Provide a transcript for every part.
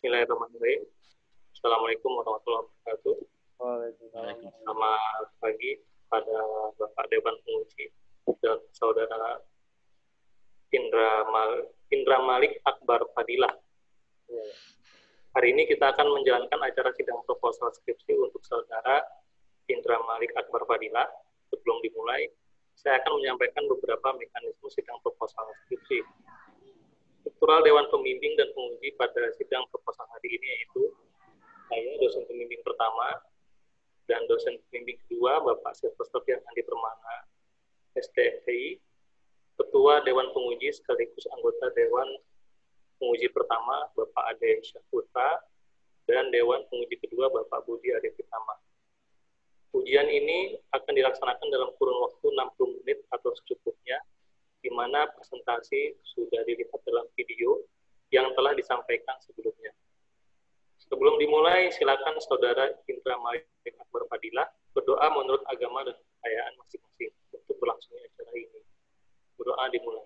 Bismillahirrahmanirrahim. Assalamualaikum warahmatullahi wabarakatuh. Waalaikumsalam. Selamat pagi pada Bapak Dewan Penguji dan Saudara Indra Malik Akbar Fadilah. Hari ini kita akan menjalankan acara sidang proposal skripsi untuk Saudara Indra Malik Akbar Fadilah. Sebelum dimulai, saya akan menyampaikan beberapa mekanisme sidang proposal skripsi. Struktural Dewan Pembimbing dan Penguji pada sidang proposal hari ini yaitu saya, dosen pembimbing pertama, dan dosen pembimbing kedua, Bapak Silvester Andi Permana, STMTI, Ketua Dewan Penguji sekaligus anggota Dewan Penguji pertama, Bapak Ade Syahputra, dan Dewan Penguji kedua, Bapak Budi Ade Pitama. Ujian ini akan dilaksanakan dalam kurun waktu 60 menit atau secukupnya, di mana presentasi sudah dilihat dalam video yang telah disampaikan sebelumnya. Sebelum dimulai, silakan Saudara Indra Malik Akbar Fadilah berdoa menurut agama dan kepercayaan masing-masing untuk berlangsungnya acara ini. Berdoa dimulai.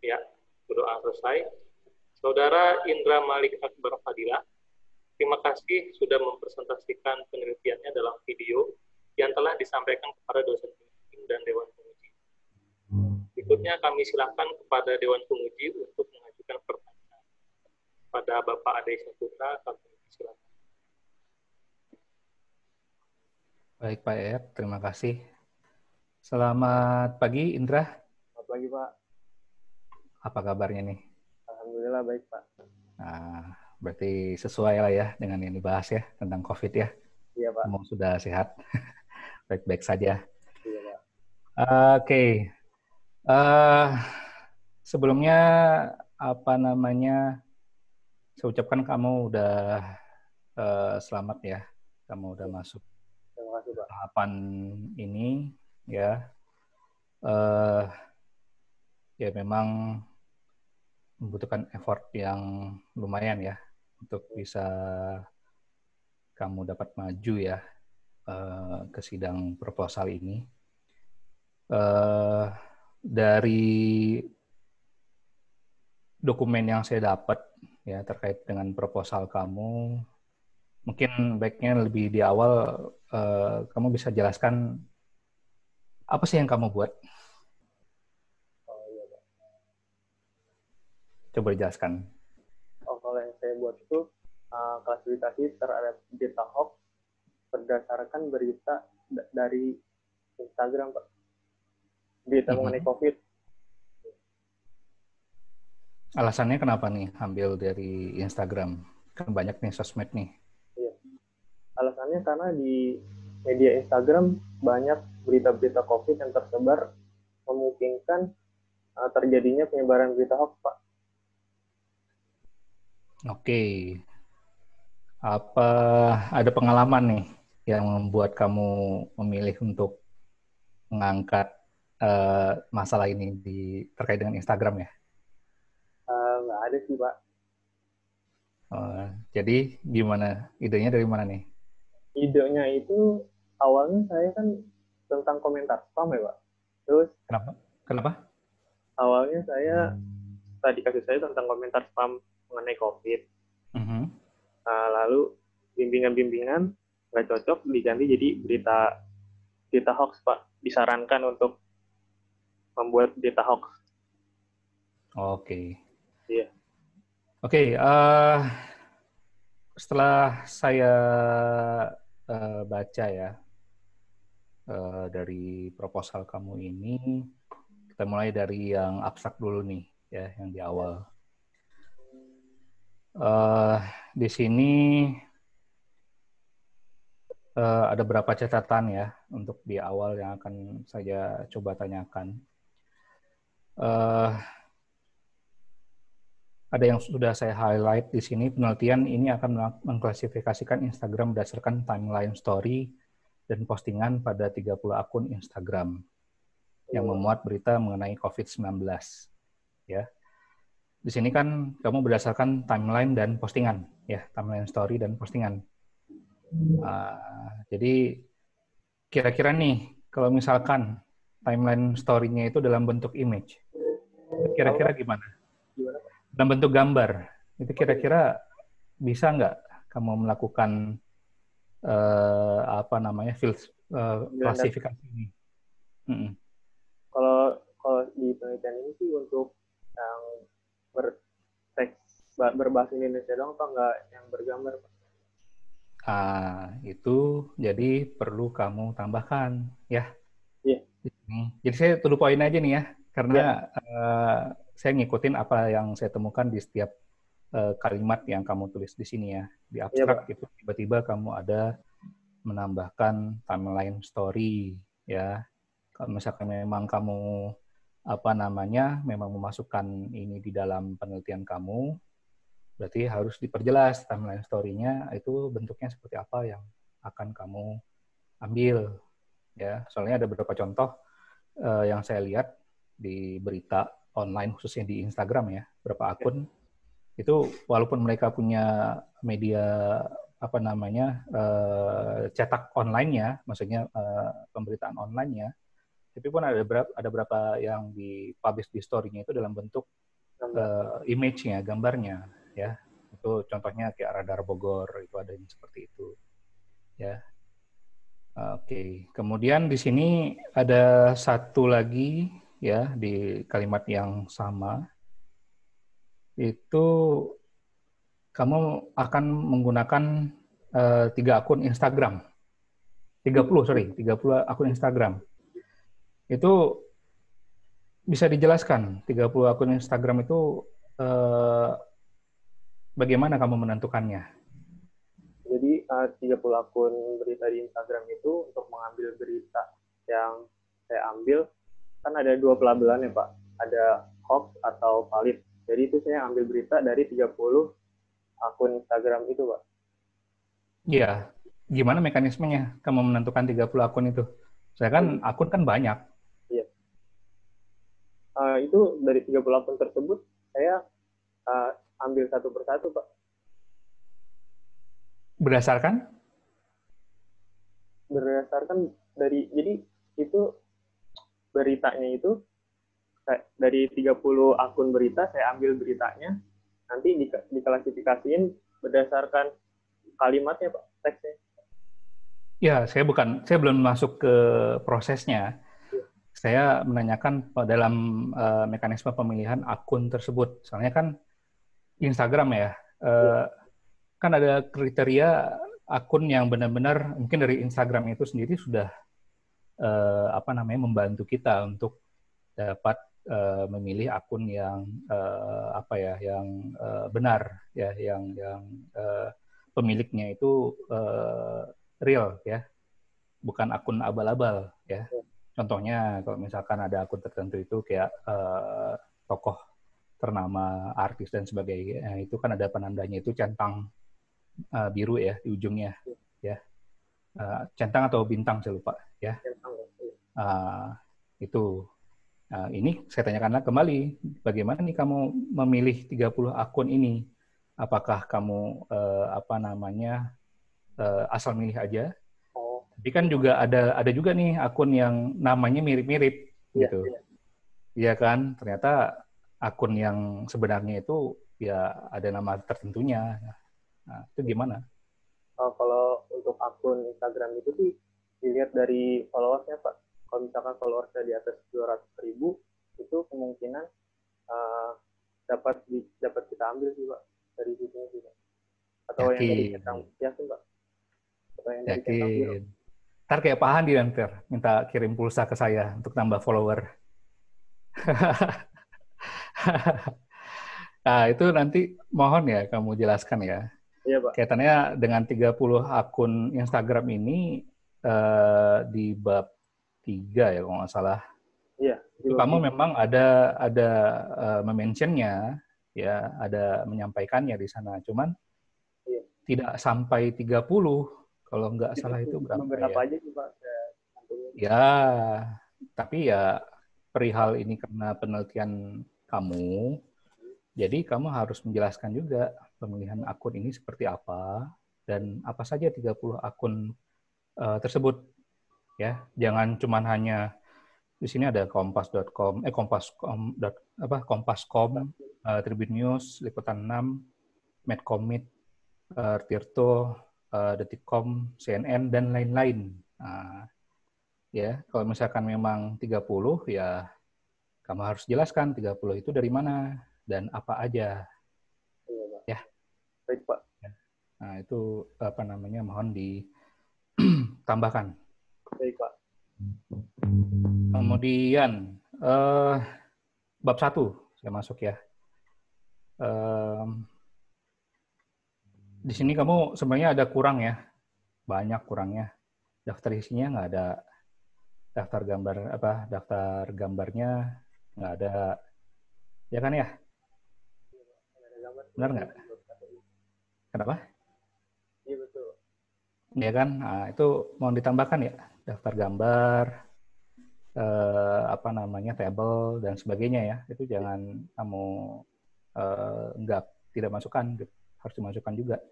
Ya, berdoa selesai. Saudara Indra Malik Akbar Fadilah, terima kasih sudah mempresentasikan penelitiannya dalam video yang telah disampaikan kepada dosen pembimbing dan Dewan Penguji. Berikutnya kami silakan kepada Dewan Penguji untuk mengajukan pertanyaan. Pada Bapak Ade Syahputra, kami silakan. Baik Pak Ed, terima kasih. Selamat pagi Indra. Selamat pagi Pak. Apa kabarnya nih? Alhamdulillah baik Pak. Nah, berarti sesuai lah ya dengan yang dibahas ya tentang COVID ya. Iya Pak. Semua sudah sehat, baik-baik saja. Iya Pak. Oke. Sebelumnya saya ucapkan kamu udah selamat ya, kamu udah masuk Terima kasih Pak. tahapan ini ya. Ya memang membutuhkan effort yang lumayan ya untuk bisa kamu dapat maju ya ke sidang proposal ini. Dari dokumen yang saya dapat ya terkait dengan proposal kamu, mungkin baiknya lebih di awal kamu bisa jelaskan apa sih yang kamu buat? Oh iya Pak. Coba dijelaskan. Kalau yang saya buat itu klasifikasi terhadap berita hoax berdasarkan berita dari Instagram Pak. Berita mengenai COVID. Alasannya kenapa nih ambil dari Instagram? Kan banyak nih sosmed nih. Iya. Alasannya karena di media Instagram banyak berita-berita COVID yang tersebar memungkinkan terjadinya penyebaran berita hoax, Pak. Oke. Apa ada pengalaman nih yang membuat kamu memilih untuk mengangkat masalah ini terkait dengan Instagram ya? Nggak ada sih, Pak. Jadi gimana? Idenya dari mana nih? Idenya itu awalnya saya kan tentang komentar spam ya, Pak. Terus Kenapa? awalnya tadi kasus saya tentang komentar spam mengenai COVID. Lalu bimbingan-bimbingan nggak cocok diganti jadi berita hoax, Pak. Disarankan untuk membuat berita hoax. Oke. Iya. Oke. Setelah saya baca ya dari proposal kamu ini, kita mulai dari yang abstrak dulu nih ya, yang di awal. Di sini ada beberapa catatan ya untuk di awal yang akan saya coba tanyakan. Ada yang sudah saya highlight di sini. Penelitian ini akan mengklasifikasikan Instagram berdasarkan timeline story dan postingan pada 30 akun Instagram yang memuat berita mengenai COVID-19. Ya. Di sini kan kamu berdasarkan timeline dan postingan, ya, timeline story dan postingan. Jadi kira-kira nih, kalau misalkan timeline story-nya itu dalam bentuk image. Kira-kira gimana? Gimana, Pak? Dalam bentuk gambar. Itu kira-kira bisa nggak kamu melakukan klasifikasi ini? Kalau di penelitian ini sih untuk yang berbahasa Indonesia dong, Pak, nggak yang bergambar, Pak. Itu jadi perlu kamu tambahkan, ya. Iya. Jadi saya to the point aja nih ya, karena saya ngikutin apa yang saya temukan di setiap kalimat yang kamu tulis di sini ya. Di abstrak itu tiba-tiba kamu ada menambahkan timeline story, ya. Kalau misalkan memang kamu memang memasukkan ini di dalam penelitian kamu, berarti harus diperjelas timeline story-nya itu bentuknya seperti apa yang akan kamu ambil, ya. Soalnya ada beberapa contoh yang saya lihat di berita online, khususnya di Instagram ya, beberapa akun itu walaupun mereka punya media cetak online-nya, maksudnya pemberitaan online-nya, tapi pun ada beberapa yang dipublish di story-nya itu dalam bentuk image-nya, gambarnya, ya. Itu contohnya kayak Radar Bogor, itu ada yang seperti itu, ya. Oke. Kemudian di sini ada satu lagi, ya, di kalimat yang sama, itu kamu akan menggunakan 3 akun Instagram. 30 akun Instagram. Itu bisa dijelaskan, 30 akun Instagram itu bagaimana kamu menentukannya? Jadi 30 akun berita di Instagram itu untuk mengambil berita yang saya ambil, kan ada 2 pelabelan ya, Pak. Ada hoax atau valid. Jadi itu saya ambil berita dari 30 akun Instagram itu, Pak. Iya. Gimana mekanismenya kamu menentukan 30 akun itu? Saya kan akun kan banyak. Iya. Itu dari 30 akun tersebut saya ambil satu persatu, Pak. Berdasarkan dari, jadi itu beritanya itu dari 30 akun berita saya ambil beritanya, nanti diklasifikasiin berdasarkan kalimatnya, Pak, teksnya. Ya, saya belum masuk ke prosesnya. Saya menanyakan dalam mekanisme pemilihan akun tersebut. Soalnya kan Instagram ya, kan ada kriteria akun yang benar-benar mungkin dari Instagram itu sendiri sudah membantu kita untuk dapat memilih akun yang benar, ya, yang pemiliknya itu real, ya, bukan akun abal-abal, ya. Contohnya kalau misalkan ada akun tertentu itu kayak tokoh ternama, artis dan sebagainya, itu kan ada penandanya itu centang biru ya di ujungnya, ya. Centang atau bintang saya lupa, ya. Itu. Ini saya tanyakan kembali, bagaimana nih kamu memilih 30 akun ini? Apakah kamu asal milih aja? Tapi kan juga ada juga nih akun yang namanya mirip-mirip gitu. Iya kan? Ternyata akun yang sebenarnya itu ya ada nama tertentunya. Nah, itu gimana? Kalau untuk akun Instagram itu sih dilihat dari followersnya, Pak. Kalau misalkan followersnya di atas 200.000, itu kemungkinan dapat kita ambil sih, Pak, dari situ juga. Atau yang dari centang, yakin, Pak? Atau yang dari centang biru. Ntar kayak Pak Handi nanti minta kirim pulsa ke saya untuk tambah follower. Nah, itu nanti mohon ya kamu jelaskan ya. Iya, Pak. Kaitannya dengan 30 akun Instagram ini di bab 3 ya kalau nggak salah. Iya. Itu kamu memang ada mentionnya, ya, ada menyampaikannya di sana. Cuman tidak sampai 30, kalau nggak salah itu berapa beberapa ya? Aja sih, Pak. Ya, tapi ya perihal ini karena penelitian kamu, jadi kamu harus menjelaskan juga pemilihan akun ini seperti apa dan apa saja 30 akun tersebut. Ya, jangan cuman hanya Di sini ada kompas.com, Kompas.com, Tribun News, Liputan 6, Medcommit, Tirto, Detikcom, CNN, dan lain-lain. Nah, ya, kalau misalkan memang 30, ya kamu harus jelaskan 30 itu dari mana dan apa aja. Iya, Pak. Ya. Baik, Pak. Nah, itu mohon ditambahkan. Baik, Pak. Kemudian bab 1 saya masuk ya. Di sini kamu sebenarnya ada kurang ya, banyak kurangnya. Daftar isinya nggak ada, daftar gambarnya nggak ada, ya kan ya? Benar nggak? Kenapa? Iya, betul. Ya kan, nah, itu mau ditambahkan ya, daftar gambar, table dan sebagainya ya. Itu jangan kamu tidak masukkan, harus dimasukkan juga.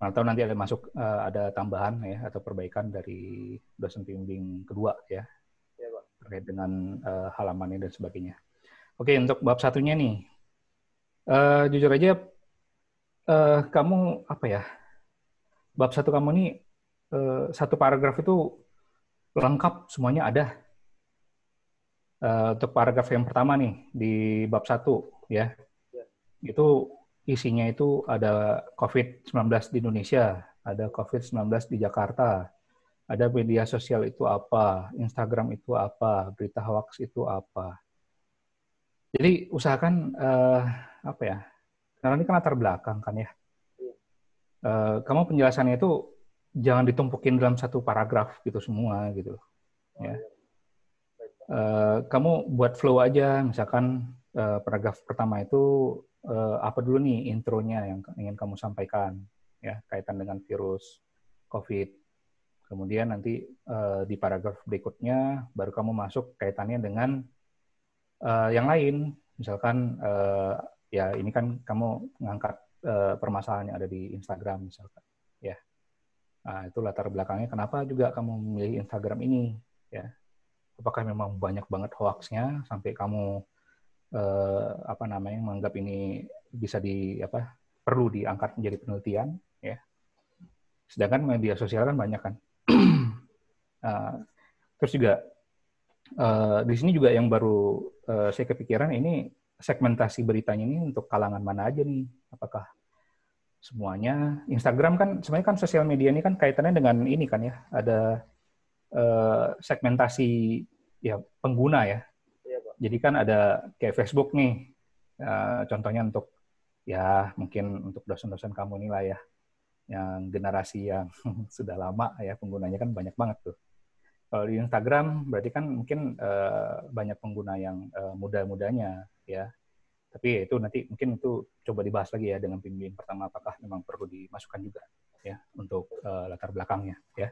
Atau nanti ada tambahan ya atau perbaikan dari dosen pembimbing kedua ya, terkait dengan halamannya dan sebagainya. Oke, untuk bab 1-nya nih, jujur aja kamu bab 1 kamu nih satu paragraf itu lengkap semuanya ada. Untuk paragraf yang pertama nih di bab 1 ya, itu isinya itu ada COVID-19 di Indonesia, ada COVID-19 di Jakarta, ada media sosial itu apa, Instagram itu apa, berita hoax itu apa. Jadi usahakan karena ini kan latar belakang kan ya. Kamu penjelasannya itu jangan ditumpukin dalam satu paragraf gitu semua gitu ya. Kamu buat flow aja, misalkan paragraf pertama itu apa dulu nih intronya yang ingin kamu sampaikan ya, kaitan dengan virus COVID. Kemudian nanti di paragraf berikutnya baru kamu masuk kaitannya dengan yang lain. Misalkan ya ini kan kamu ngangkat permasalahan yang ada di Instagram misalkan ya. Nah, itu latar belakangnya kenapa juga kamu memilih Instagram ini ya. Apakah memang banyak banget hoaxnya sampai kamu menganggap ini bisa perlu diangkat menjadi penelitian ya. Sedangkan media sosial kan banyak kan. Terus juga di sini juga yang baru saya kepikiran ini segmentasi beritanya ini untuk kalangan mana aja nih? Apakah semuanya? Instagram kan sebenarnya kan sosial media ini kan kaitannya dengan ini kan ya, ada segmentasi ya pengguna ya. Jadi kan ada kayak Facebook nih, contohnya untuk ya mungkin untuk dosen-dosen kamu nih lah ya, yang generasi yang sudah lama ya penggunanya kan banyak banget tuh. Kalau di Instagram berarti kan mungkin banyak pengguna yang muda-mudanya ya. Tapi itu nanti mungkin itu coba dibahas lagi ya dengan pembimbing pertama apakah memang perlu dimasukkan juga ya untuk latar belakangnya ya.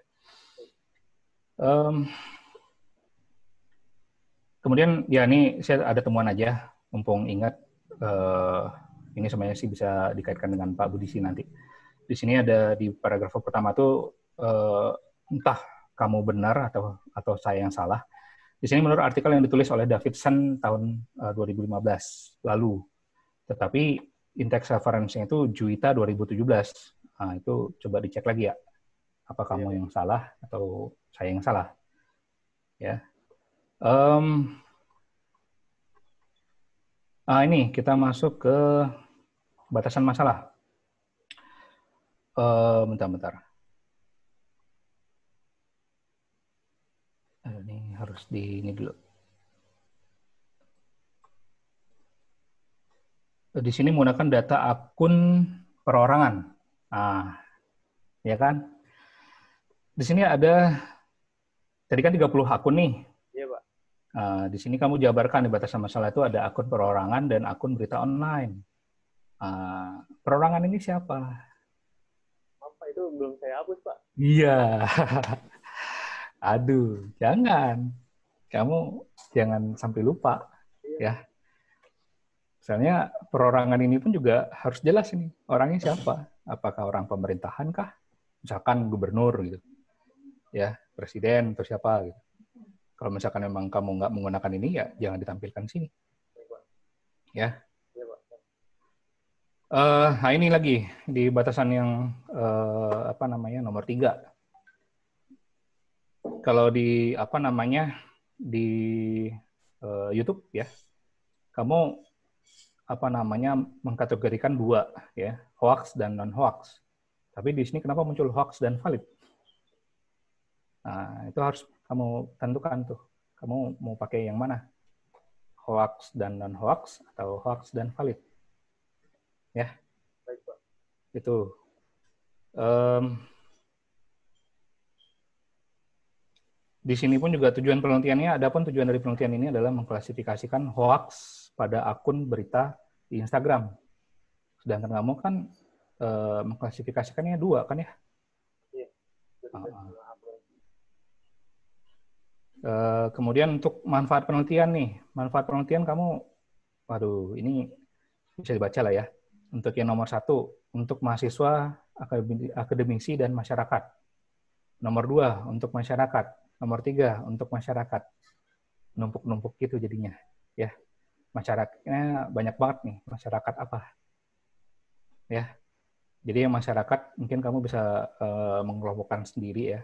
Kemudian ya ini saya ada temuan aja, mumpung ingat ini sebenarnya sih bisa dikaitkan dengan Pak Budisi nanti. Di sini ada di paragraf pertama tuh entah kamu benar atau saya yang salah. Di sini menurut artikel yang ditulis oleh Davidson tahun 2015 lalu. Tetapi indeks referensinya itu Juwita 2017. Nah, itu coba dicek lagi ya. Apa kamu yang salah atau saya yang salah? Ya. Ini kita masuk ke batasan masalah. Bentar. Ini harus ini dulu. Di sini menggunakan data akun perorangan. Ya kan? Di sini ada, tadi kan 30 akun nih. Iya, Pak. Di sini kamu jabarkan di batasan masalah itu ada akun perorangan dan akun berita online. Perorangan ini siapa? Apa itu belum saya hapus, Pak? Iya. Aduh, jangan. Kamu jangan sampai lupa. Ya. Misalnya perorangan ini pun juga harus jelas ini. Orangnya siapa? Apakah orang pemerintahan kah? Misalkan gubernur gitu. Ya, presiden atau siapa gitu. Kalau misalkan memang kamu nggak menggunakan ini, ya jangan ditampilkan sini. Ya. Nah ini lagi di batasan yang nomor 3. Kalau di di YouTube ya, kamu mengkategorikan 2 ya, hoax dan non hoax. Tapi di sini kenapa muncul hoax dan valid? Nah itu harus kamu tentukan tuh. Kamu mau pakai yang mana? Hoax dan non hoax atau hoax dan valid? Ya, Baik, Pak. itu. Di sini pun juga tujuan penelitiannya, adapun tujuan dari penelitian ini adalah mengklasifikasikan hoax pada akun berita di Instagram. Sedangkan kamu kan mengklasifikasikannya 2 kan ya? Iya. Kemudian untuk manfaat penelitian nih, manfaat penelitian kamu, waduh ini bisa dibaca lah ya. Untuk yang nomor 1, untuk mahasiswa, akademisi, dan masyarakat. Nomor 2, untuk masyarakat. Nomor 3, untuk masyarakat. Numpuk-numpuk gitu jadinya. Ya, masyarakatnya banyak banget nih. Masyarakat apa? Ya, jadi yang masyarakat mungkin kamu bisa mengelompokkan sendiri ya.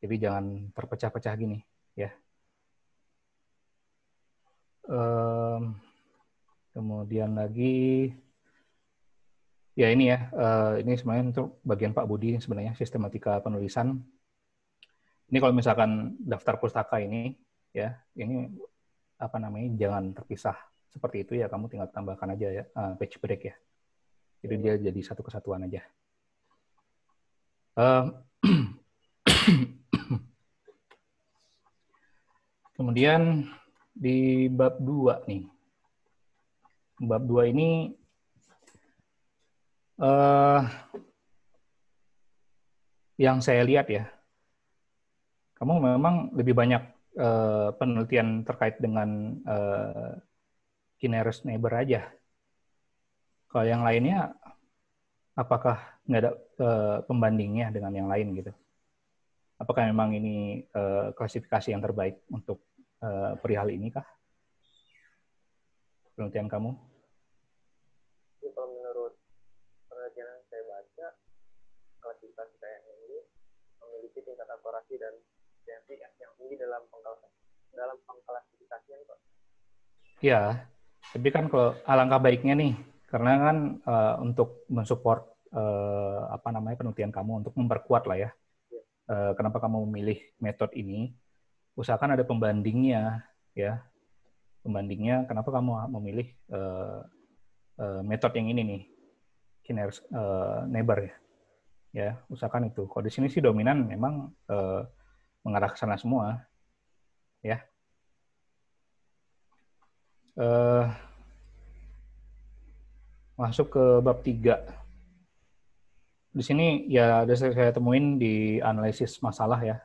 Jadi jangan terpecah-pecah gini. Ya. Kemudian lagi, ya ini ya, ini sebenarnya untuk bagian Pak Budi sebenarnya sistematika penulisan. Ini kalau misalkan daftar pustaka ini, ya ini jangan terpisah seperti itu ya, kamu tinggal tambahkan aja ya page break ya. Jadi dia jadi satu kesatuan aja. Kemudian di bab 2 nih. Bab 2 ini yang saya lihat ya, kamu memang lebih banyak penelitian terkait dengan Kineris neighbor aja. Kalau yang lainnya, apakah nggak ada pembandingnya dengan yang lain gitu? Apakah memang ini klasifikasi yang terbaik untuk perihal ini kah? Penelitian kamu? Jadi kalau menurut penelitian yang saya baca, klasifikasi kayak ini memiliki tingkat akurasi dan efisiensi yang tinggi dalam pengklasifikasian, Pak. Ya, tapi kan kalau alangkah baiknya nih, karena kan untuk mensupport penelitian kamu, untuk memperkuat lah ya. Kenapa kamu memilih metode ini? Usahakan ada pembandingnya, ya. Pembandingnya, kenapa kamu memilih metode yang ini nih, Kineris neighbor ya. Ya, usahakan itu. Kalau di sini sih dominan memang mengarah ke sana semua, ya. Masuk ke bab 3. Di sini ya ada saya temuin di analisis masalah ya.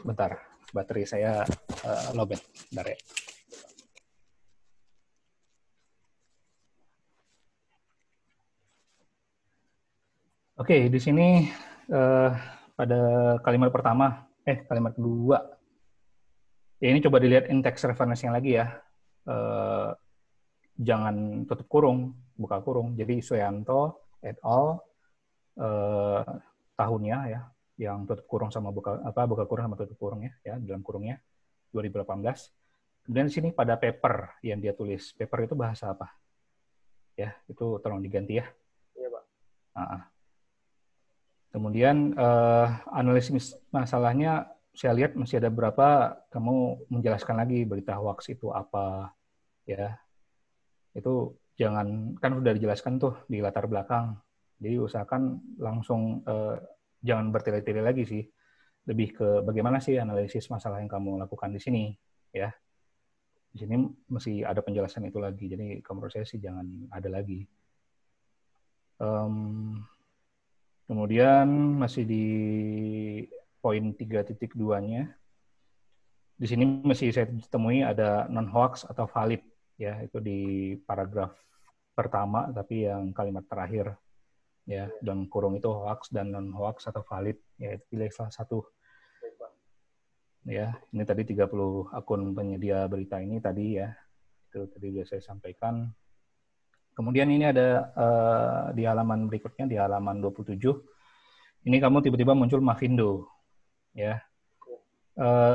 Bentar, baterai saya lowbat. Bentar ya. Oke, di sini pada kalimat pertama, kalimat kedua. Ya, ini coba dilihat in-text reference-nya lagi ya. Jangan tutup kurung, buka kurung. Jadi Suyanto et al. Tahunnya ya, yang tutup kurung sama buka kurung sama tutup kurung ya dalam kurungnya 2018. Kemudian di sini pada paper yang dia tulis. Paper itu bahasa apa? Ya, itu tolong diganti ya. Iya, Pak. Kemudian analisis masalahnya saya lihat masih ada berapa kamu menjelaskan lagi berita hoax itu apa ya. Itu jangan, kan sudah dijelaskan tuh di latar belakang. Jadi usahakan langsung jangan bertele-tele lagi sih. Lebih ke bagaimana sih analisis masalah yang kamu lakukan di sini ya. Di sini masih ada penjelasan itu lagi. Jadi menurut saya sih jangan ada lagi. Kemudian masih di poin 3.2-nya. Di sini masih saya temui ada non-hoax atau valid. Ya, itu di paragraf pertama, tapi yang kalimat terakhir. ya, dan kurung itu hoax dan non hoax atau valid, ya pilih salah satu. Ya, ini tadi 30 akun penyedia berita ini tadi ya, itu tadi sudah saya sampaikan. Kemudian ini ada di halaman berikutnya, di halaman 27, ini kamu tiba-tiba muncul Mavindo, ya.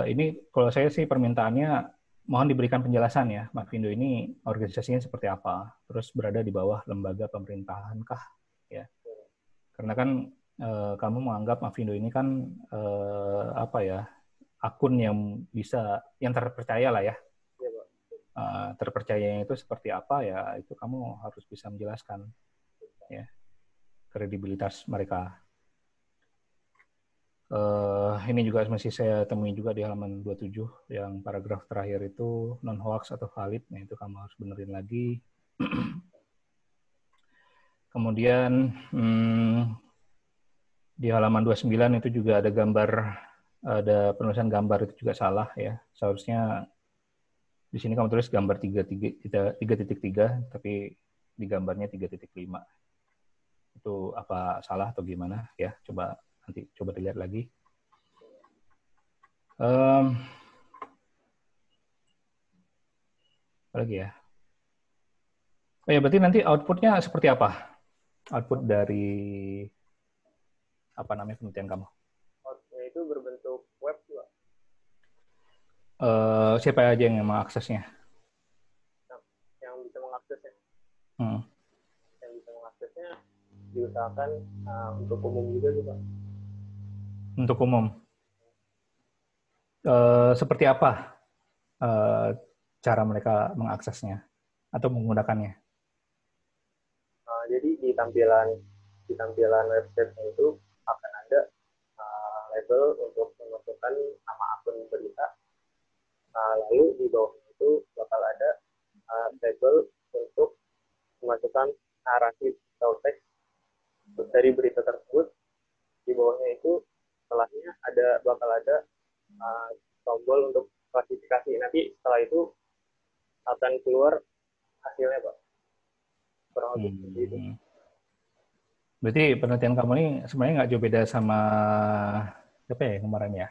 Ini kalau saya sih permintaannya mohon diberikan penjelasan ya, Mavindo ini organisasinya seperti apa, terus berada di bawah lembaga pemerintahan kah, ya. Karena kan kamu menganggap Mavindo ini kan apa ya, akun yang bisa, yang terpercaya lah ya. Terpercayanya itu seperti apa ya, itu kamu harus bisa menjelaskan ya kredibilitas mereka. Ini juga masih saya temui juga di halaman 27 yang paragraf terakhir itu non hoax atau valid, nah itu kamu harus benerin lagi. Kemudian di halaman 29 itu juga ada gambar, ada penulisan gambar itu juga salah ya, seharusnya di sini kamu tulis gambar 3.3, tapi di gambarnya 3.5. Itu apa salah atau gimana ya? Nanti coba dilihat lagi. Apa lagi ya? Oh ya, berarti nanti outputnya seperti apa? Output dari apa namanya penelitian kamu? Outputnya itu berbentuk web juga. Siapa aja yang mengaksesnya? Yang bisa mengaksesnya. Yang bisa mengaksesnya diusahakan untuk umum juga sih, Pak. Untuk umum. Seperti apa cara mereka mengaksesnya atau menggunakannya? Jadi di tampilan website itu akan ada label untuk memasukkan nama akun berita. Lalu di bawahnya itu bakal ada label untuk memasukkan narasi atau teks dari berita tersebut. Di bawahnya itu setelahnya bakal ada tombol untuk klasifikasi. Nanti setelah itu akan keluar hasilnya, Pak. Kurang lebih seperti itu. Berarti penelitian kamu ini sebenarnya nggak jauh beda sama apa ya kemarin ya?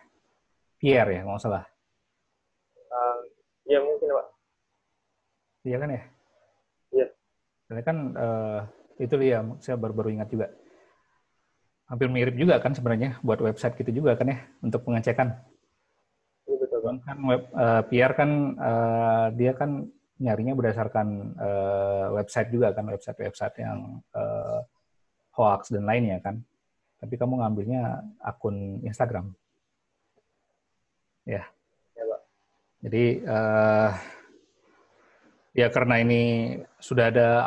Pierre ya, nggak salah. Ya mungkin, Pak. Iya kan ya? Iya. Karena kan itu dia, saya baru-baru ingat juga. Hampir mirip juga kan sebenarnya buat website gitu juga kan ya, untuk pengecekan. Iya, betul, Pak. Kan Pierre kan dia kan nyarinya berdasarkan website juga kan, website yang hoax dan lainnya kan. Tapi kamu ngambilnya akun Instagram. Ya. Ya, Pak. Jadi ya karena ini sudah ada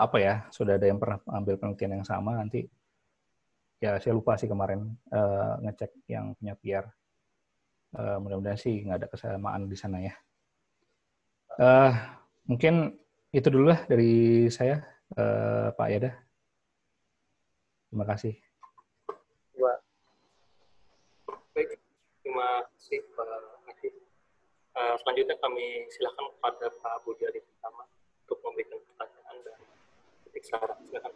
sudah ada yang pernah ambil penelitian yang sama, nanti ya saya lupa sih kemarin ngecek yang punya Pierre. Mudah-mudahan sih nggak ada kesamaan di sana ya. Mungkin itu dulu lah dari saya, Pak Yada. Terima kasih. Baik, terima kasih Pak Adi. Selanjutnya kami silakan kepada Pak Budi Adi pertama untuk memberikan pertanyaan dan titik saran. Silakan.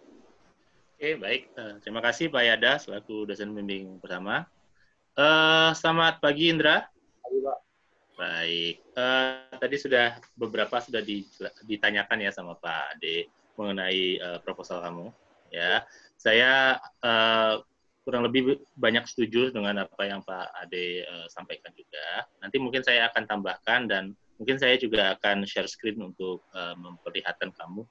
Oke, baik. Terima kasih Pak Yada selaku dosen pembimbing pertama. Selamat pagi Indra. Pagi, Pak. Baik. Tadi beberapa sudah ditanyakan ya sama Pak Ade mengenai proposal kamu. Ya, saya kurang lebih banyak setuju dengan apa yang Pak Ade sampaikan juga. Nanti mungkin saya akan tambahkan dan mungkin saya juga akan share screen untuk memperlihatkan kamu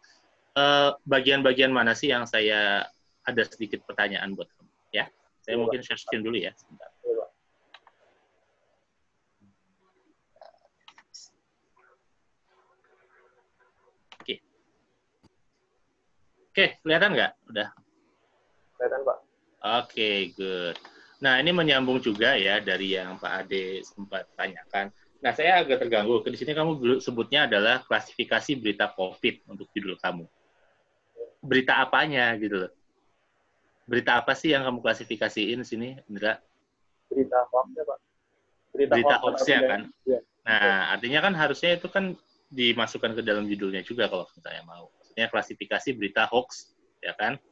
bagian-bagian mana sih yang saya ada sedikit pertanyaan buat kamu. Ya, saya mungkin share screen dulu ya sebentar. Oke, kelihatan nggak? Udah. Kelihatan, Pak. Oke, good. Nah, ini menyambung juga ya dari yang Pak Ade sempat tanyakan. Nah, saya agak terganggu. Di sini kamu sebutnya adalah klasifikasi berita COVID untuk judul kamu. Berita apanya gitu loh? Berita apa sih yang kamu klasifikasiin sini, Indra? Berita hoax-nya, Pak. Berita hoax-nya kan? Ya. Nah, artinya kan harusnya itu kan dimasukkan ke dalam judulnya juga kalau misalnya mau. Maksudnya klasifikasi berita hoax, ya kan?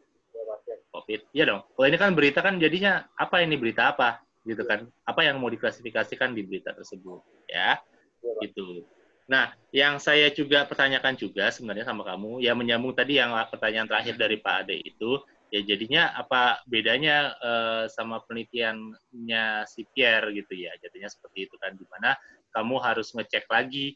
COVID. Iya dong. Kalau ini kan berita kan jadinya apa ini berita apa gitu kan? Apa yang mau diklasifikasikan di berita tersebut ya? Gitu. Nah, yang saya juga pertanyakan juga sebenarnya sama kamu, ya menyambung tadi yang pertanyaan terakhir dari Pak Ade itu, ya jadinya apa bedanya sama penelitiannya si Pierre gitu ya? Jadinya seperti itu kan, di mana kamu harus ngecek lagi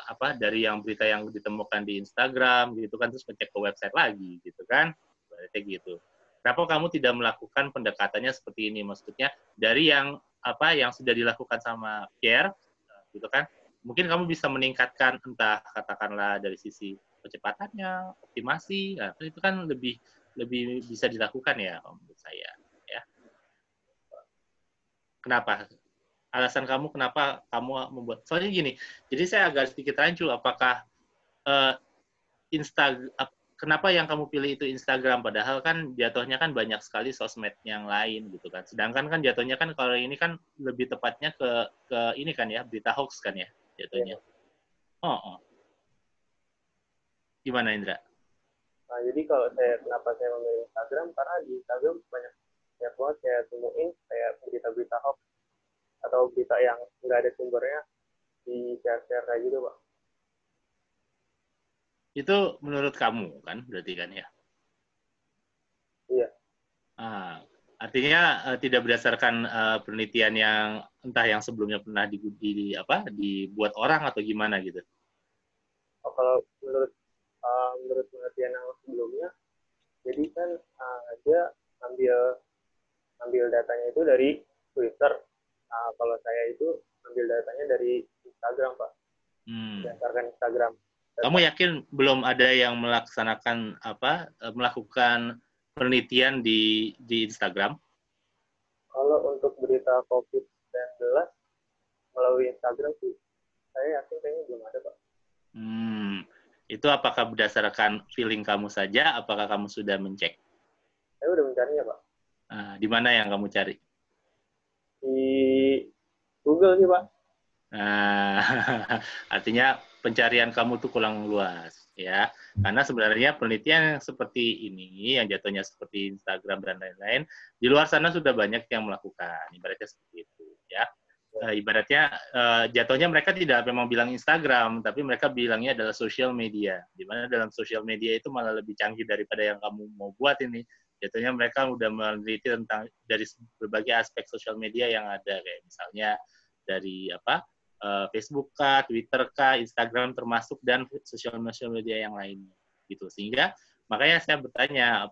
apa dari yang berita yang ditemukan di Instagram gitu kan, terus ngecek ke website lagi gitu kan, berarti gitu. Kenapa kamu tidak melakukan pendekatannya seperti ini? Maksudnya dari yang apa yang sudah dilakukan sama Pierre gitu kan? Mungkin kamu bisa meningkatkan entah katakanlah dari sisi kecepatannya, optimasi, nah, itu kan lebih bisa dilakukan ya menurut saya. Ya. Kenapa? Alasan kamu kenapa kamu membuat? Soalnya gini, jadi saya agak sedikit rancu. Apakah kenapa yang kamu pilih itu Instagram? Padahal kan jatuhnya kan banyak sekali sosmed yang lain gitu kan. Sedangkan kan jatuhnya kan kalau ini kan lebih tepatnya ke ini kan ya berita hoax kan ya. Jatuhnya. Oh. Gimana Indra? Nah, jadi kalau kenapa saya memilih Instagram, karena di Instagram banyak banget saya temuin kayak berita-berita hoax atau berita yang nggak ada sumbernya di share-share kayak gitu, Pak. Itu menurut kamu kan, berarti kan ya? Iya. Artinya tidak berdasarkan penelitian yang entah yang sebelumnya pernah dibuat orang atau gimana gitu. Kalau menurut penelitian yang sebelumnya, jadi kan dia ambil datanya itu dari Twitter. Kalau saya itu ambil datanya dari Instagram, Pak. Berdasarkan Instagram. Kamu yakin belum ada yang melakukan penelitian di Instagram? Kalau untuk berita COVID-19 melalui Instagram sih, saya yakin kayaknya belum ada, Pak. Itu apakah berdasarkan feeling kamu saja? Apakah kamu sudah mencek? Saya udah mencarinya, Pak. Di mana yang kamu cari? Di Google sih, Pak. Artinya pencarian kamu tuh kurang luas, ya. Karena sebenarnya penelitian seperti ini, yang jatuhnya seperti Instagram dan lain-lain, di luar sana sudah banyak yang melakukan. Ibaratnya seperti itu, ya. Ibaratnya jatuhnya mereka tidak memang bilang Instagram, tapi mereka bilangnya adalah social media. Di mana dalam social media itu malah lebih canggih daripada yang kamu mau buat ini. Jatuhnya mereka udah meneliti tentang dari berbagai aspek social media yang ada, kayak misalnya dari Facebook kah, Twitter kah, Instagram termasuk, dan social media yang lainnya gitu. Sehingga makanya saya bertanya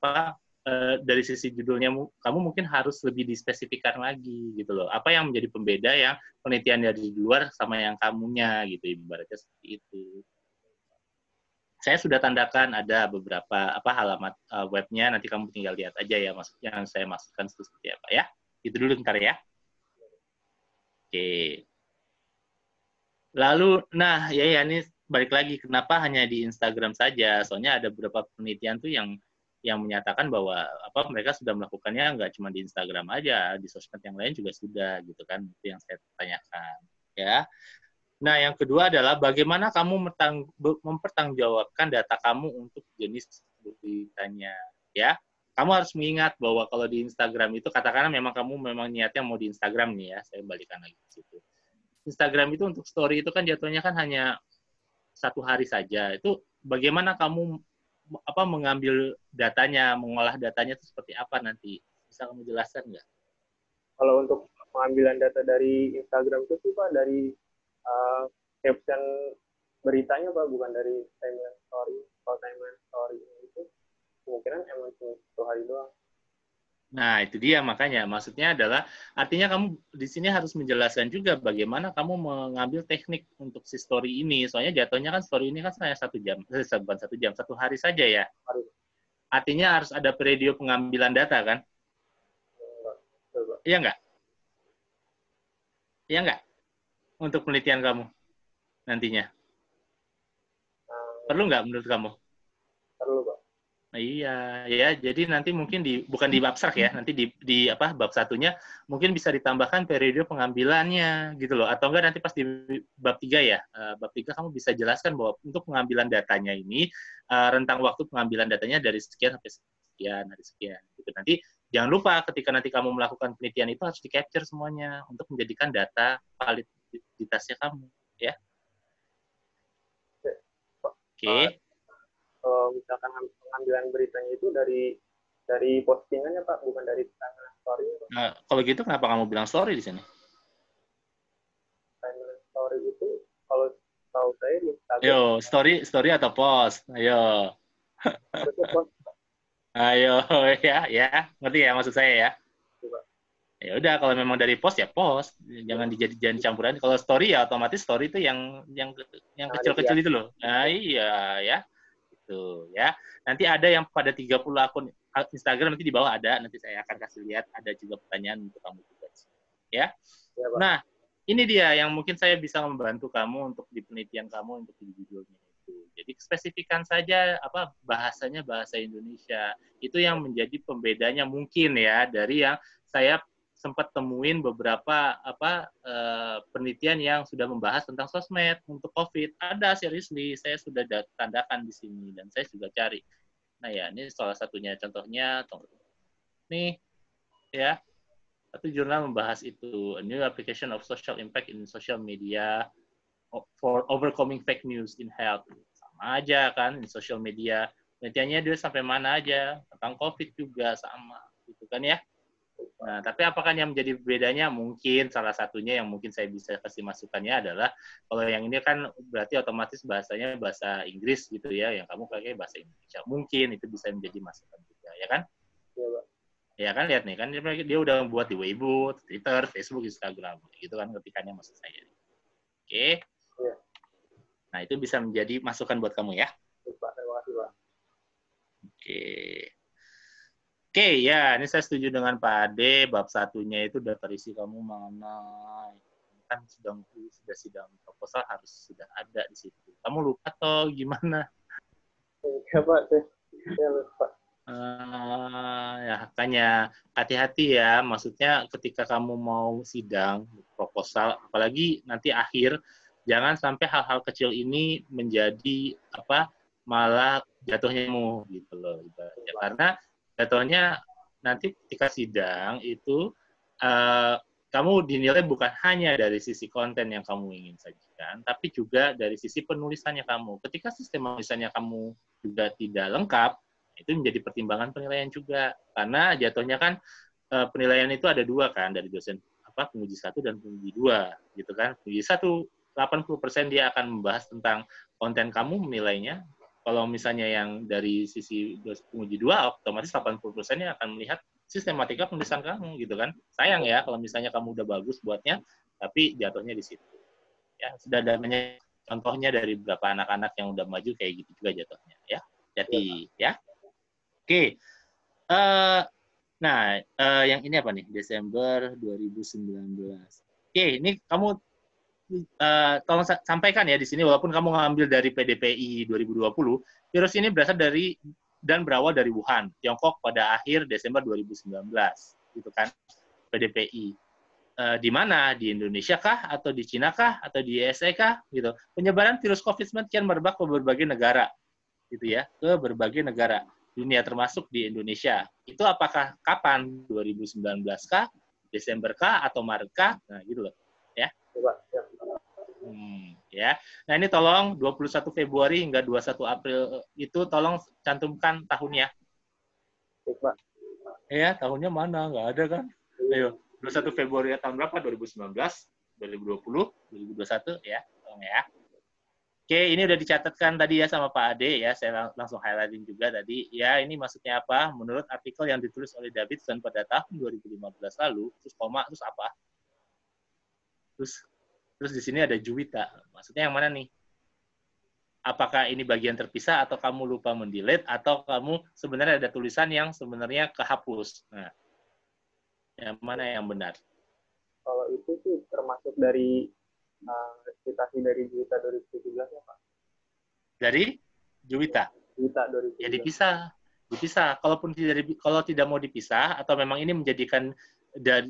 dari sisi judulnya kamu mungkin harus lebih dispesifikan lagi gitu loh. Apa yang menjadi pembeda yang penelitian dari luar sama yang kamunya gitu, ibaratnya seperti itu. Saya sudah tandakan ada beberapa halaman webnya, nanti kamu tinggal lihat aja ya yang saya masukkan seperti apa ya. Itu dulu ntar ya. Oke. Lalu, ini balik lagi, kenapa hanya di Instagram saja? Soalnya ada beberapa penelitian tuh yang menyatakan bahwa mereka sudah melakukannya nggak cuma di Instagram aja, di sosmed yang lain juga sudah, gitu kan? Itu yang saya tanyakan, ya. Nah, yang kedua adalah bagaimana kamu mempertanggungjawabkan data kamu untuk jenis beritanya, ya. Kamu harus mengingat bahwa kalau di Instagram itu, katakanlah kamu niatnya mau di Instagram nih ya, saya balikan lagi ke situ. Instagram itu untuk story itu kan jatuhnya kan hanya 1 hari saja. Itu bagaimana kamu mengambil datanya, mengolah datanya itu seperti apa nanti? Bisa kamu jelaskan nggak? Kalau untuk pengambilan data dari Instagram itu sih, Pak, dari caption beritanya, Pak, bukan dari timeline story. Kalau timeline story itu kemungkinan emang cuma 1 hari doang. Nah, itu dia makanya. Maksudnya adalah, artinya kamu di sini harus menjelaskan juga bagaimana kamu mengambil teknik untuk si story ini. Soalnya jatuhnya kan story ini kan hanya 1 jam. Bukan 1 jam, 1 hari saja ya. Artinya harus ada periode pengambilan data kan? Iya nggak? Iya nggak? Untuk penelitian kamu nantinya. Perlu nggak menurut kamu? Perlu, Pak. Iya, ya. Jadi nanti mungkin bukan di abstrak ya, nanti di bab 1-nya mungkin bisa ditambahkan periode pengambilannya gitu loh. Atau enggak nanti pas di bab 3 ya. Bab 3 kamu bisa jelaskan bahwa untuk pengambilan datanya ini rentang waktu pengambilan datanya dari sekian sampai sekian. sekian, hari sekian. Gitu. Nanti jangan lupa ketika nanti kamu melakukan penelitian itu harus di-capture semuanya untuk menjadikan data validitasnya kamu, ya. Oke. Misalkan pengambilan beritanya itu dari postingannya Pak, bukan dari timeline story-nya Pak. Nah, kalau gitu kenapa kamu bilang story di sini? Timeline story itu kalau tahu saya di Instagram. Ayo, story atau post? Ayo. Itu post. Ayo, ya, ngerti ya maksud saya ya? Ya udah, kalau memang dari post ya post, jangan dicampuran. Kalau story ya otomatis story itu yang kecil-kecil itu loh. Nah, iya ya. Itu ya. Nanti ada yang pada 30 akun Instagram, nanti di bawah ada, nanti saya akan kasih lihat, ada juga pertanyaan untuk kamu juga. Ya. Nah, ini dia yang mungkin saya bisa membantu kamu untuk di penelitian kamu untuk di judulnya itu. Jadi spesifikkan saja bahasanya bahasa Indonesia. Itu yang menjadi pembedanya mungkin ya dari yang saya sempat temuin beberapa penelitian yang sudah membahas tentang sosmed untuk COVID. Ada seriously, saya sudah tandakan di sini dan saya juga cari. Nah ya, ini salah satunya contohnya nih ya. Satu jurnal membahas itu, a new application of social impact in social media for overcoming fake news in health. Sama aja kan, in social media. Penelitiannya dia sampai mana aja, tentang COVID juga sama, gitu kan ya. Nah, tapi apakah yang menjadi bedanya? Mungkin salah satunya yang mungkin saya bisa kasih masukannya adalah, kalau yang ini kan berarti otomatis bahasanya bahasa Inggris gitu ya, yang kamu pakai bahasa Indonesia. Mungkin itu bisa menjadi masukan juga, ya kan? Iya, Pak. Ya kan, lihat nih, kan dia udah buat di Weibo, Twitter, Facebook, Instagram. Gitu kan ketikannya maksud saya. Oke. Iya. Nah, itu bisa menjadi masukan buat kamu ya. Pak, terima kasih, Pak. Oke, ya, ini saya setuju dengan Pak Ade, bab satunya itu daftar isi kamu mana. Kan sudah sidang proposal harus sudah ada di situ. Kamu lupa atau gimana? Iya, Pak. Saya lupa. Ya, makanya hati-hati ya. Maksudnya ketika kamu mau sidang proposal, apalagi nanti akhir, jangan sampai hal-hal kecil ini menjadi malah jatuhnya gitu loh. Ya, karena jatuhnya nanti ketika sidang itu kamu dinilai bukan hanya dari sisi konten yang kamu ingin sajikan, tapi juga dari sisi penulisannya kamu. Ketika sistem penulisannya kamu juga tidak lengkap, itu menjadi pertimbangan penilaian juga. Karena jatuhnya kan penilaian itu ada dua kan, dari dosen penguji 1 dan penguji 2 gitu kan. Penguji 1 80% dia akan membahas tentang konten kamu menilainya. Kalau misalnya yang dari sisi penguji 2, otomatis 80%-nya akan melihat sistematika penulisan kamu gitu kan. Sayang ya kalau misalnya kamu udah bagus buatnya, tapi jatuhnya di situ. Ya, sudah ada banyak contohnya dari beberapa anak-anak yang udah maju kayak gitu juga jatuhnya ya. Jadi ya. Oke. Yang ini apa nih? Desember 2019. Oke, ini kamu tolong sampaikan ya di sini, walaupun kamu ngambil dari PDPI 2020, virus ini berasal dari dan berawal dari Wuhan, Tiongkok pada akhir Desember 2019, gitu kan, PDPI. Di mana? Di Indonesia kah? Atau di Cina kah? Atau di USA kah? Gitu. Penyebaran virus COVID-19 kian merebak ke berbagai negara, gitu ya, ke berbagai negara dunia termasuk di Indonesia. Itu apakah kapan? 2019 kah? Desember kah? Atau Maret kah? Nah, gitu loh. Ya. Ya. Nah, ini tolong 21 Februari hingga 21 April itu tolong cantumkan tahunnya. Pak. Ya, tahunnya mana? Nggak ada kan? Ayo, 21 Februari tahun berapa? 2019, 2020, 2021 ya. Tolong ya. Oke, ini udah dicatatkan tadi ya sama Pak Ade ya, saya langsung highlighting juga tadi. Ya, ini maksudnya apa? Menurut artikel yang ditulis oleh Davidson pada tahun 2015 lalu, terus koma, terus apa? Terus di sini ada Juwita. Maksudnya yang mana nih? Apakah ini bagian terpisah atau kamu lupa mendelete atau kamu sebenarnya ada tulisan yang sebenarnya kehapus? Nah, yang mana yang benar? Kalau itu sih termasuk dari citasi dari Juwita 2017 ya Pak. Dari Juwita? Juwita 2017. Ya dipisah. Kalau tidak mau dipisah atau memang ini menjadikan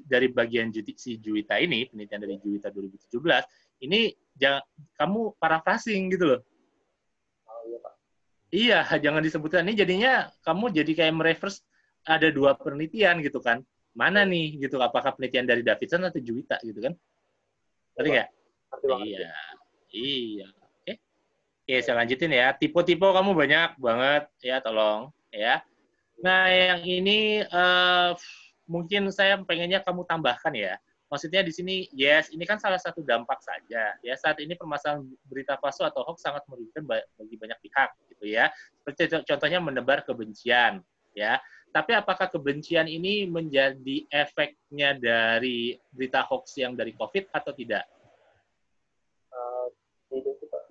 dari bagian si Juwita ini, penelitian dari Juwita 2017, ini kamu paraphrasing gitu loh. Oh iya Pak. Iya, jangan disebutkan. Ini jadinya kamu jadi kayak mereverse ada 2 penelitian gitu kan. Mana nih gitu, apakah penelitian dari Davidson atau Juwita gitu kan? Ngerti nggak? Ngerti banget. Iya. Iya. Oke. Oke, saya lanjutin ya. Tipe-tipe kamu banyak banget ya, tolong ya. Nah, yang ini mungkin saya pengennya kamu tambahkan ya. Maksudnya di sini, yes, ini kan salah satu dampak saja. Ya, saat ini permasalahan berita palsu atau hoax sangat merugikan bagi banyak pihak, gitu ya. Seperti contohnya menebar kebencian, ya. Tapi apakah kebencian ini menjadi efeknya dari berita hoax yang dari COVID atau tidak? Itu sih Pak,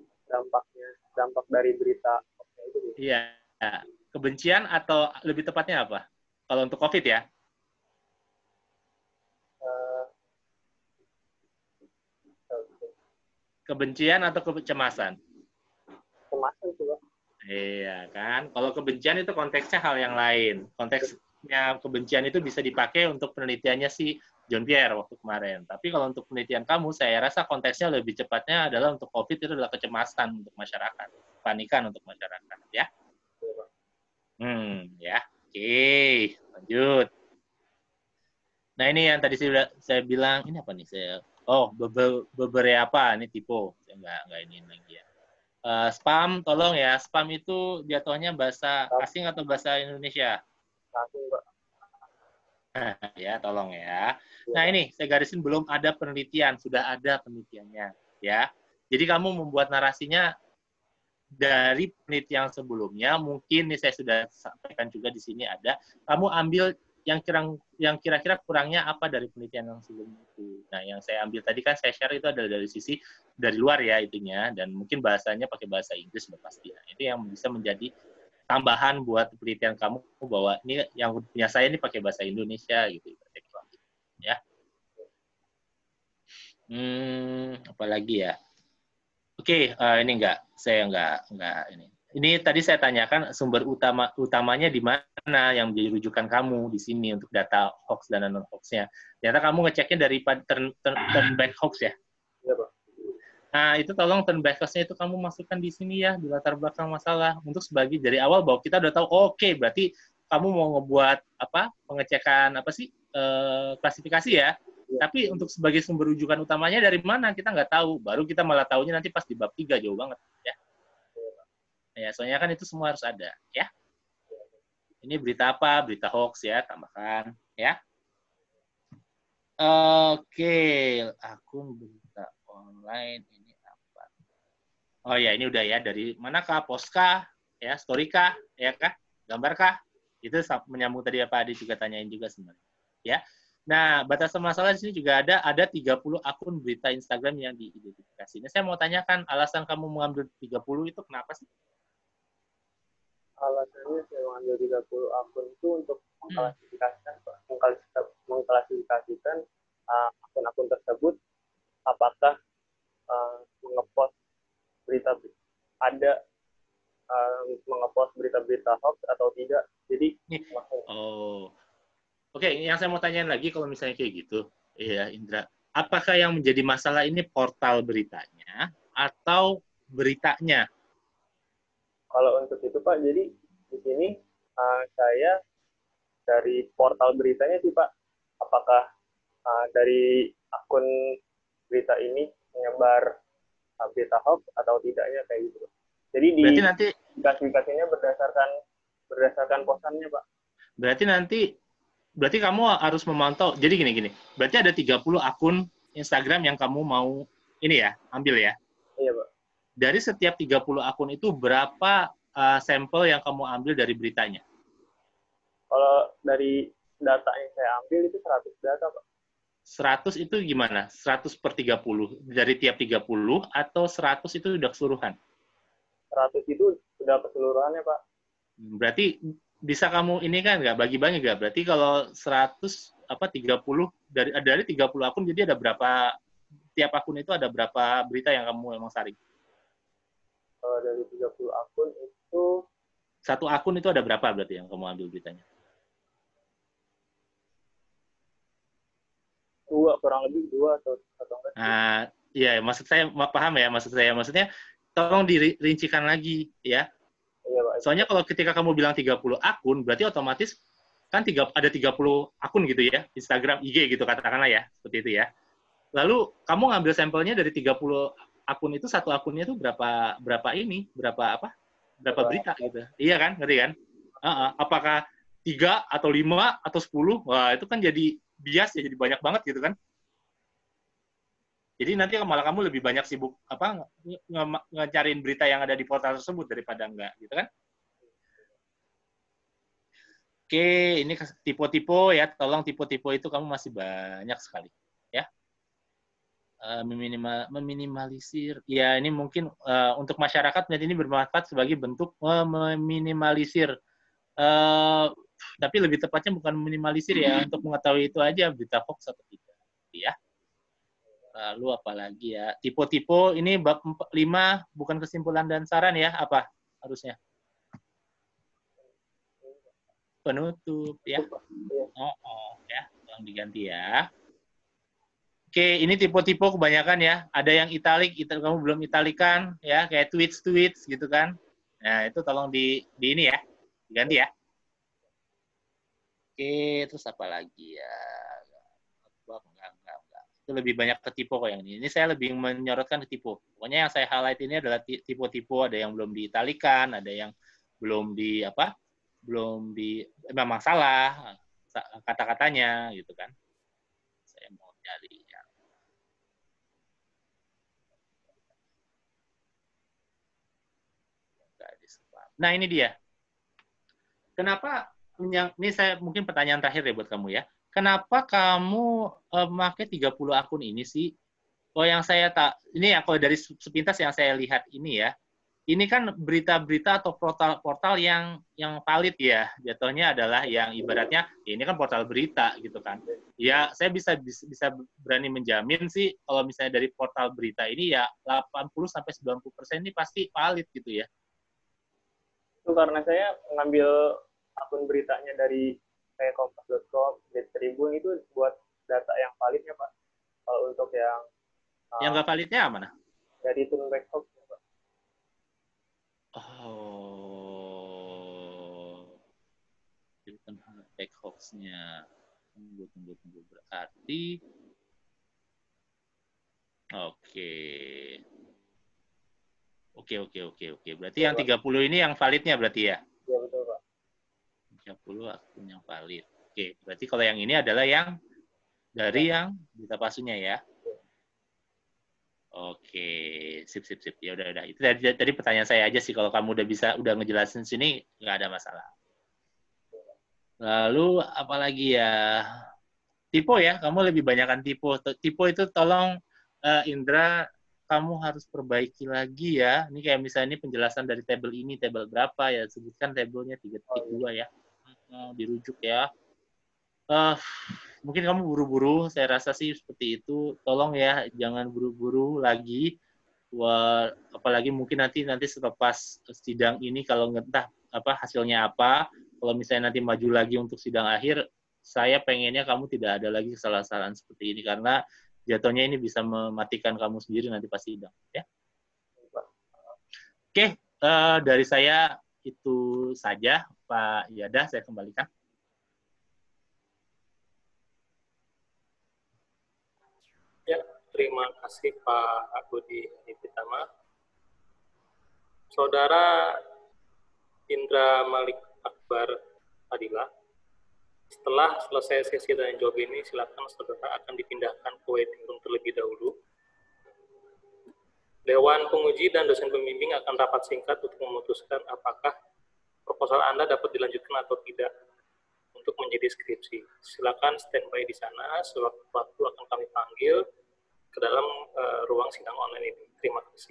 dampak dari berita itu. Iya. Kebencian atau lebih tepatnya apa? Kalau untuk COVID ya? Kebencian atau kecemasan? Kemasan sih Pak. Iya kan? Kalau kebencian itu konteksnya hal yang lain. Konteksnya kebencian itu bisa dipakai untuk penelitiannya si John Pierre waktu kemarin. Tapi kalau untuk penelitian kamu, saya rasa konteksnya lebih cepatnya adalah untuk COVID itu adalah kecemasan untuk masyarakat, panikan untuk masyarakat, ya. Ya. Oke, lanjut. Nah ini yang tadi saya bilang, ini apa nih? Beberapa ini tipe, saya nggak ini lagi ya. Spam, tolong ya. Spam itu jatuhnya bahasa asing atau bahasa Indonesia? Asing, Pak. Ya, tolong ya. Nah, ini saya garisin belum ada penelitian, sudah ada penelitiannya, ya. Jadi kamu membuat narasinya dari penelitian sebelumnya, mungkin nih saya sudah sampaikan juga di sini ada, kamu ambil yang kira-kira kurangnya apa dari penelitian yang sebelumnya itu. Nah, yang saya ambil tadi kan saya share itu adalah dari sisi dari luar ya itunya, dan mungkin bahasanya pakai bahasa Inggris sudah pasti. Nah, itu yang bisa menjadi tambahan buat penelitian kamu bahwa ini yang punya saya ini pakai bahasa Indonesia gitu. Ya. Apalagi ya. Oke, ini saya enggak ini. Ini tadi saya tanyakan sumber utamanya di mana yang menjadi rujukan kamu di sini untuk data hoax dan non-hoax-nya. Ternyata kamu ngeceknya dari turn back hoax ya? Iya, Pak. Nah, itu tolong turn back hoax-nya itu kamu masukkan di sini ya, di latar belakang masalah. Untuk sebagai dari awal bahwa kita udah tahu, oke, berarti kamu mau ngebuat pengecekan klasifikasi ya. Tapi untuk sebagai sumber rujukan utamanya dari mana kita nggak tahu. Baru kita malah tahunya nanti pas di bab 3 jauh banget ya. Ya, soalnya kan itu semua harus ada ya. Ini berita apa? Berita hoax ya, tambahkan ya. Oke, akun berita online ini apa? Oh ya, ini udah ya, dari manakah? Postkah? Ya, storykah? Ya kah? Gambarkah? Itu menyambung tadi apa Adi juga tanyain juga sebenarnya. Ya. Nah, batasan masalah di sini juga ada 30 akun berita Instagram yang diidentifikasi. Ini saya mau tanyakan, alasan kamu mengambil 30 itu kenapa sih? Alasannya saya mengambil 30 akun itu untuk mengklasifikasikan akun-akun tersebut apakah mengepost mengepost berita-berita hoax atau tidak. Jadi Oke, yang saya mau tanyain lagi kalau misalnya kayak gitu, ya Indra, apakah yang menjadi masalah ini portal beritanya atau beritanya? Kalau untuk itu Pak, jadi di sini saya dari portal beritanya sih Pak, apakah dari akun berita ini menyebar berita hoax atau tidaknya kayak gitu Pak. Jadi berarti nanti klasifikasinya berdasarkan posannya Pak. Berarti kamu harus memantau. Jadi gini. Berarti ada 30 akun Instagram yang kamu mau ini ya, ambil ya. Iya, Pak. Dari setiap 30 akun itu berapa sampel yang kamu ambil dari beritanya? Kalau dari data yang saya ambil itu 100 data, Pak. 100 itu gimana? 100 per 30? Dari tiap 30 atau 100 itu udah keseluruhan? 100 itu udah keseluruhannya, Pak. Berarti bisa kamu ini kan nggak bagi-bagi nggak? Berarti kalau 100 30 dari 30 akun jadi ada berapa, tiap akun itu ada berapa berita yang kamu memang saring? Kalau dari 30 akun itu satu akun itu ada berapa berarti yang kamu ambil beritanya? Kurang lebih dua atau enggak? Iya, maksud saya paham ya, maksudnya tolong dirincikan lagi ya. Iya, Pak. Soalnya kalau ketika kamu bilang 30 akun, berarti otomatis kan ada 30 akun gitu ya, Instagram, IG gitu katakanlah ya, seperti itu ya. Lalu kamu ngambil sampelnya dari 30 akun itu, satu akunnya itu berapa berapa berita gitu. Iya kan, ngerti kan? Apakah 3 atau 5 atau 10? Wah, itu kan jadi bias ya, jadi banyak banget gitu kan. Jadi nanti malah kamu lebih banyak sibuk ngecariin berita yang ada di portal tersebut daripada enggak, gitu kan? Oke, ini tipe-tipe ya, tolong tipe-tipe itu kamu masih banyak sekali, ya. Meminimalisir, ya ini mungkin untuk masyarakat ini bermanfaat sebagai bentuk meminimalisir, tapi lebih tepatnya bukan meminimalisir ya, untuk mengetahui itu aja berita hoax atau tidak, ya. Lalu apalagi ya, tipe-tipe ini bab 5 bukan kesimpulan dan saran ya, apa harusnya? Penutup ya. Ya, tolong diganti ya. Oke, ini tipe-tipe kebanyakan ya. Ada yang italik, kamu belum italikan ya, kayak tweets gitu kan. Nah, itu tolong di ini ya, diganti ya. Oke, terus apa lagi ya? Enggak. Itu lebih banyak ke tipe kok yang ini. Ini saya lebih menyorotkan ke tipe. Pokoknya yang saya highlight ini adalah tipe-tipe, ada yang belum diitalikan, ada yang belum memang salah kata-katanya gitu kan. Saya mau cari ya. Nah, ini dia. Kenapa ini saya mungkin pertanyaan terakhir ya buat kamu ya. Kenapa kamu memakai 30 akun ini sih? Oh, yang saya ini ya, kalau dari sepintas yang saya lihat ini ya. Ini kan berita-berita atau portal-portal yang valid ya. Jatuhnya adalah yang ibaratnya ya ini kan portal berita gitu kan. Ya, saya bisa berani menjamin sih kalau misalnya dari portal berita ini ya 80-90% ini pasti valid gitu ya. Itu karena saya ngambil akun beritanya dari kayak kompas.com, Tribun itu buat data yang validnya, Pak. Kalau untuk yang nggak validnya mana? dari Tunback Hoax, Pak. Oh, itu kan back hoax-nya. Tunggu. Berarti, Oke. Berarti yang 30 ini yang validnya berarti ya? Iya, betul, Pak. 30 akun yang valid. Oke, berarti kalau yang ini adalah yang dari yang berita palsunya ya? Oke, sip. Ya udah. Itu tadi pertanyaan saya aja sih. Kalau kamu udah ngejelasin sini, nggak ada masalah. Lalu apalagi ya? Tipe ya, kamu lebih banyakkan tipe. Tipe itu tolong Indra, kamu harus perbaiki lagi ya. Ini kayak misalnya ini penjelasan dari tabel ini, tabel berapa ya? Sebutkan tabelnya 3.2 ya. Dirujuk ya. Mungkin kamu buru-buru, saya rasa sih seperti itu. Tolong ya, jangan buru-buru lagi. Apalagi mungkin nanti selepas sidang ini kalau entah hasilnya apa, kalau misalnya nanti maju lagi untuk sidang akhir, saya pengennya kamu tidak ada lagi kesalahan-kesalahan seperti ini karena jatuhnya ini bisa mematikan kamu sendiri nanti pas sidang ya. Oke, dari saya itu saja Pak Yada, saya kembalikan. Ya, terima kasih Pak Budi Adipitama. Saudara Indra Malik Akbar Fadilah, setelah selesai sesi tanya jawab ini, silakan saudara akan dipindahkan ke waiting room terlebih dahulu. Dewan penguji dan dosen pembimbing akan rapat singkat untuk memutuskan apakah proposal Anda dapat dilanjutkan atau tidak untuk menjadi skripsi. Silakan standby di sana, sewaktu-waktu akan kami panggil ke dalam ruang sidang online ini. Terima kasih.